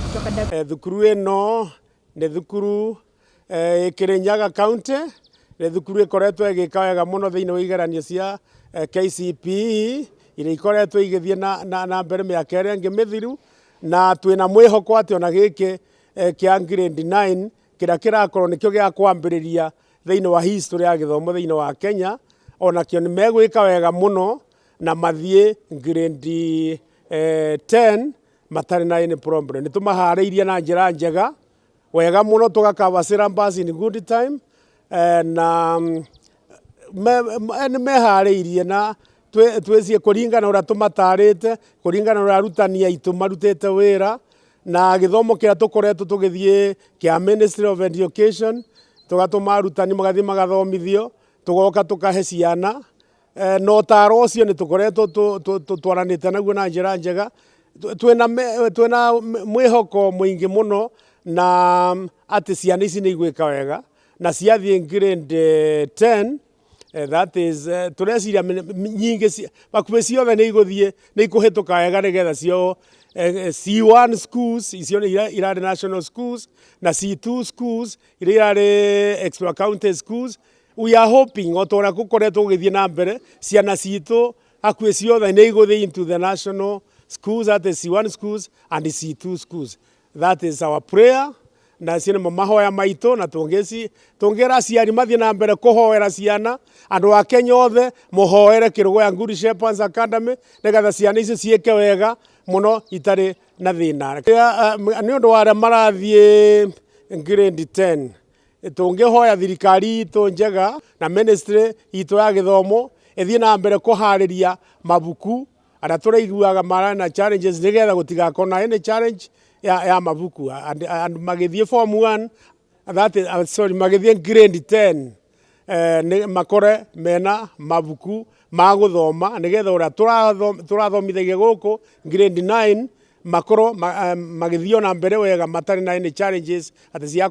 Thukuru ĩno nĩ thukuru Kĩrĩnyaga County, nĩ thukuru ĩkoretwo ĩgĩka wega mũno thĩinĩ wa igeranio cia KCPE iria ikoretwo igĩthiĩ na mbere mĩaka ĩrĩa ĩngĩ mĩthiru, na twĩna mwĩhoko atĩ ona gĩkĩ kĩa grade 9 kĩrĩa kĩrakorwo nĩkĩo gĩa kwambĩrĩria thĩinĩ wa history ya gĩthomo thĩinĩ wa Kenya, onakĩo nĩ megwĩka wega mũno na mathiĩ grade 10 matarĩ na any problem. Nĩ tũmaharĩirie na njĩra njega wega mũno, tũgakava syllabus in good time, na nĩ meharĩirie na twĩcie kũringana ũrĩa tũmatarĩte, kũringana ũrĩa arutani aitũ marutĩte wĩra, na gĩthomo kĩrĩa tũkoretwo tũgĩthiĩ kĩa Ministry of Education, tũgatũma arutani magathiĩ magathomithio, tũgoka tũkahe ciana, na ũtaaro ũcio nĩ tũkoretwo twaranĩte naguo na njĩra njega, twĩna mwĩhoko mũingĩ mũno na atĩ ciana ici nĩ igwĩka wega na ciathiĩ grade 10, that is tũreciria nyingĩ bakuhĩ ciothe nĩ igũthiĩ nĩ ikũhĩtũka wega nĩgetha cio C1 schools icio irarĩ national schools na C2 schools iria irarĩ extra county schools. We are hoping o ta ũrĩa gũkoretwo gũgĩthiĩ na mbere, ciana citũ hakuhĩ ciothe nĩ igũthiĩ into the national schools, that is C1 schools and C2 schools. That is our prayer, na cio nĩmo mahoya maitũ, na tũngĩra aciari mathiĩ na mbere kũhoera ciana, andũ a Kenya othe mũhoere Kĩrĩnyaga Good Shepherds Academy nĩgetha ciana icio ciĩke wega mũno itarĩ na thĩna. Nĩ ũndũ wa arĩa marathiĩ grade 10, tũngĩhoya thirikari itũ njega na ministry itũ ya gĩthomo ĩthiĩ na mbere kũharĩria mabuku arĩa tũraiguaga marĩ na challenges, nĩgetha gũtigakorwo na any challenge ya mabuku, magĩthiĩ form 1, magĩthiĩ grade 10 makore mena mabuku ma gũthoma, nĩgetha ũrĩa tũrathomithagia gũkũ grade 9 makorwo magĩthiĩ na mbere wega matarĩ na any challenges atĩ cia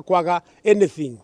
kwaga anything.